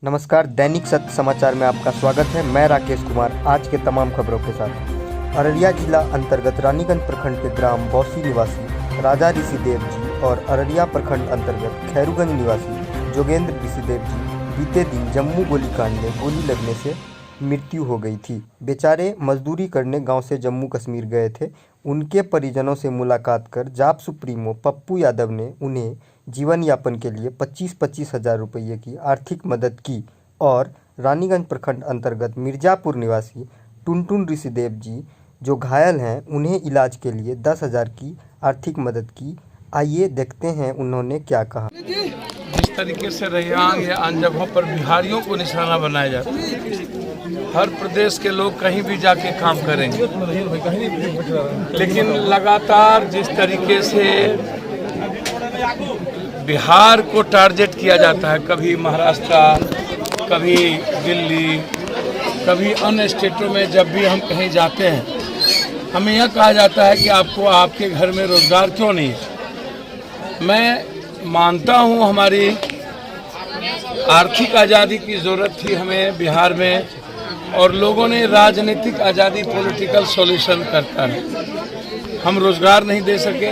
नमस्कार, दैनिक सत्य समाचार में आपका स्वागत है। मैं राकेश कुमार आज के तमाम खबरों के साथ। अररिया जिला अंतर्गत रानीगंज प्रखंड के ग्राम बौसी निवासी राजा ऋषिदेव जी और अररिया प्रखंड अंतर्गत खैरूगंज निवासी जोगेंद्र ऋषिदेव जी बीते दिन जम्मू गोलीकांड में गोली लगने से मृत्यु हो गई थी। बेचारे मजदूरी करने गांव से जम्मू कश्मीर गए थे। उनके परिजनों से मुलाकात कर जाप सुप्रीमो पप्पू यादव ने उन्हें जीवन यापन के लिए 25-25 हज़ार रुपये की आर्थिक मदद की और रानीगंज प्रखंड अंतर्गत मिर्जापुर निवासी टुनटुन ऋषिदेव जी जो घायल हैं उन्हें इलाज के लिए 10,000 की आर्थिक मदद की। आइए देखते हैं उन्होंने क्या कहा। जिस तरीके से रैयाम या अन्य जगहों पर बिहारियों को निशाना बनाया जाता है, हर प्रदेश के लोग कहीं भी जाके काम करेंगे, लेकिन लगातार जिस तरीके से बिहार को टारगेट किया जाता है, कभी महाराष्ट्र, कभी दिल्ली, कभी अन्य स्टेटों में, जब भी हम कहीं जाते हैं हमें यह कहा जाता है कि आपको आपके घर में रोजगार क्यों नहीं है। मैं मानता हूं हमारी आर्थिक आज़ादी की ज़रूरत थी हमें बिहार में, और लोगों ने राजनीतिक आज़ादी पॉलिटिकल सॉल्यूशन करता है। हम रोज़गार नहीं दे सके,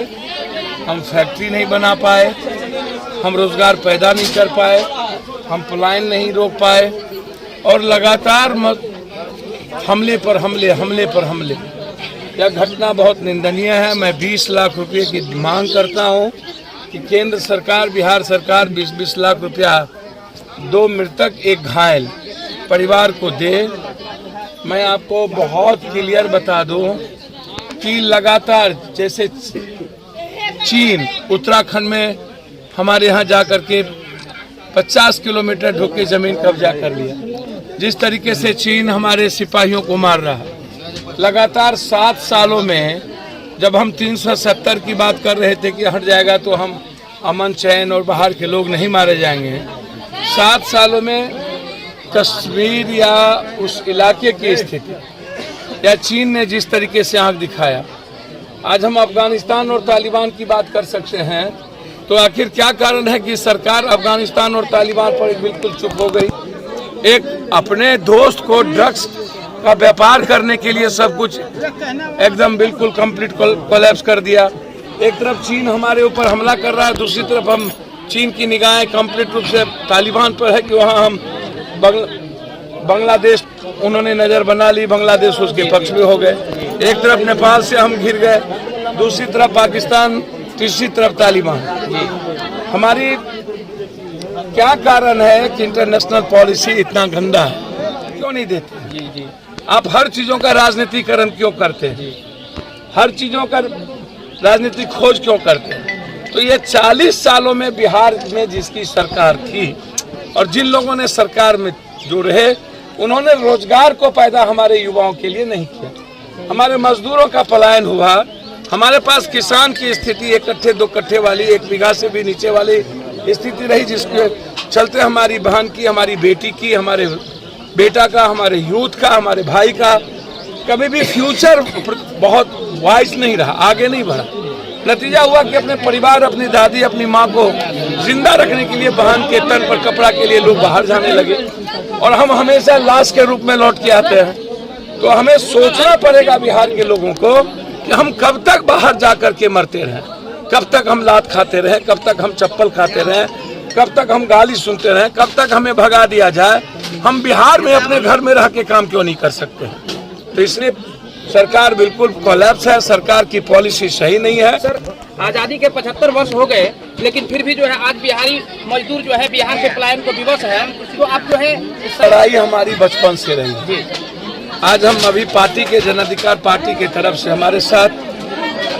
हम फैक्ट्री नहीं बना पाए, हम रोज़गार पैदा नहीं कर पाए, हम पलायन नहीं रोक पाए, और लगातार हमले पर हमले। यह घटना बहुत निंदनीय है। मैं 20 लाख रुपए की मांग करता हूं कि केंद्र सरकार, बिहार सरकार 20-20 लाख रुपया 2 मृतक एक घायल परिवार को दे। मैं आपको बहुत क्लियर बता दूं कि लगातार जैसे चीन उत्तराखंड में हमारे यहाँ जाकर के 50 किलोमीटर ढुक के ज़मीन कब्जा कर लिया, जिस तरीके से चीन हमारे सिपाहियों को मार रहा है। लगातार 7 सालों में जब हम 370 की बात कर रहे थे कि हट जाएगा तो हम अमन चैन और बाहर के लोग नहीं मारे जाएंगे, 7 सालों में कश्मीर या उस इलाके की स्थिति या चीन ने जिस तरीके से आंख दिखाया, आज हम अफगानिस्तान और तालिबान की बात कर सकते हैं। तो आखिर क्या कारण है कि सरकार अफगानिस्तान और तालिबान पर बिल्कुल चुप हो गई। एक अपने दोस्त को ड्रग्स का व्यापार करने के लिए सब कुछ एकदम बिल्कुल कंप्लीट कोलैप्स कर दिया। एक तरफ चीन हमारे ऊपर हमला कर रहा है, दूसरी तरफ हम चीन की निगाहें कंप्लीट रूप से तालिबान पर है कि वहाँ हम बांग्लादेश उन्होंने नज़र बना ली, बांग्लादेश उसके पक्ष में हो गए। एक तरफ नेपाल से हम घिर गए, दूसरी तरफ पाकिस्तान, तीसरी तरफ तालिबान। हमारी क्या कारण है कि इंटरनेशनल पॉलिसी इतना गंदा है? क्यों नहीं देते? आप हर चीज़ों का राजनीतिकरण क्यों करते हैं? हर चीज़ों का राजनीतिक खोज क्यों करते हैं? तो ये 40 सालों में बिहार में जिसकी सरकार थी और जिन लोगों ने सरकार में जो रहे, उन्होंने रोजगार को पैदा हमारे युवाओं के लिए नहीं किया। हमारे मजदूरों का पलायन हुआ। हमारे पास किसान की स्थिति 1 कट्ठे 2 कट्ठे वाली, 1 बीघा से भी नीचे वाली स्थिति रही, जिसके चलते हमारी बहन की, हमारी बेटी की, हमारे बेटा का, हमारे यूथ का, हमारे भाई का कभी भी फ्यूचर बहुत वाइज नहीं रहा, आगे नहीं बढ़ा। नतीजा हुआ कि अपने परिवार, अपनी दादी, अपनी माँ को जिंदा रखने के लिए बहन के तन पर कपड़ा के लिए लोग बाहर जाने लगे और हम हमेशा लाश के रूप में लौट के आते हैं। तो हमें सोचना पड़ेगा बिहार के लोगों को कि हम कब तक बाहर जाकर के मरते रहें, कब तक हम लात खाते रहें, कब तक हम चप्पल खाते रहें, कब तक हम गाली सुनते रहें, कब तक हमें भगा दिया जाए। हम बिहार में अपने घर में रह के काम क्यों नहीं कर सकते हैं? तो इसलिए सरकार बिल्कुल कोलैप्स है, सरकार की पॉलिसी सही नहीं है। सर, आज़ादी के 75 वर्ष हो गए, लेकिन फिर भी जो है आज बिहारी मजदूर जो है बिहार के पलायन को विवश है। तो आप जो है लड़ाई हमारी बचपन से रही। आज हम अभी पार्टी के जन अधिकार पार्टी की तरफ से हमारे साथ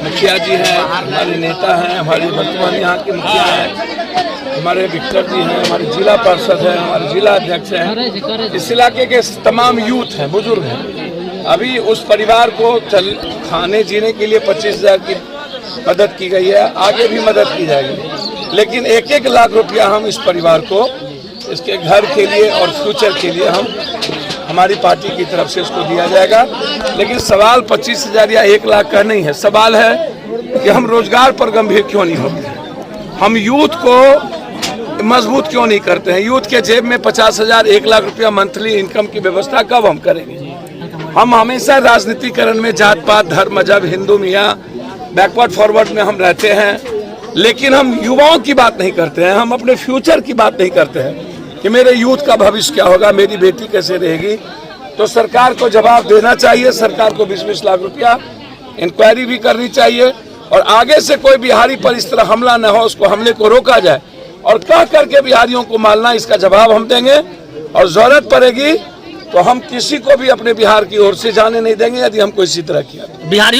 मुखिया जी हैं, हमारे नेता हैं, हमारे वर्तमान यहाँ के मुखिया हैं, हमारे विक्टर जी हैं, हमारे जिला पार्षद हैं, हमारे जिला अध्यक्ष हैं, इस इलाके के तमाम यूथ हैं, बुजुर्ग हैं। अभी उस परिवार को खाने जीने के लिए 25,000 की मदद की गई है, आगे भी मदद की जाएगी, लेकिन 1-1 लाख रुपया हम इस परिवार को इसके घर के लिए और फ्यूचर के लिए हमारी पार्टी की तरफ से इसको दिया जाएगा। लेकिन सवाल 25,000 या 1 लाख का नहीं है, सवाल है कि हम रोजगार पर गंभीर क्यों नहीं होते। हम यूथ को मजबूत क्यों नहीं करते हैं? यूथ के जेब में 50,000 1 लाख रुपया मंथली इनकम की व्यवस्था कब हम करेंगे? हम हमेशा राजनीतिकरण में जात पात धर्म मजहब हिंदू मियाँ बैकवर्ड फॉरवर्ड में हम रहते हैं, लेकिन हम युवाओं की बात नहीं करते हैं, हम अपने फ्यूचर की बात नहीं करते हैं कि मेरे यूथ का भविष्य क्या होगा, मेरी बेटी कैसे रहेगी। तो सरकार को जवाब देना चाहिए, सरकार को 20-20 लाख रुपया इंक्वायरी भी करनी चाहिए और आगे से कोई बिहारी पर इस तरह हमला न हो, उसको हमले को रोका जाए और कह करके बिहारियों को मारना, इसका जवाब हम देंगे और जरूरत पड़ेगी तो हम किसी को भी अपने बिहार की ओर से जाने नहीं देंगे यदि हमको इसी तरह किया। बिहारियों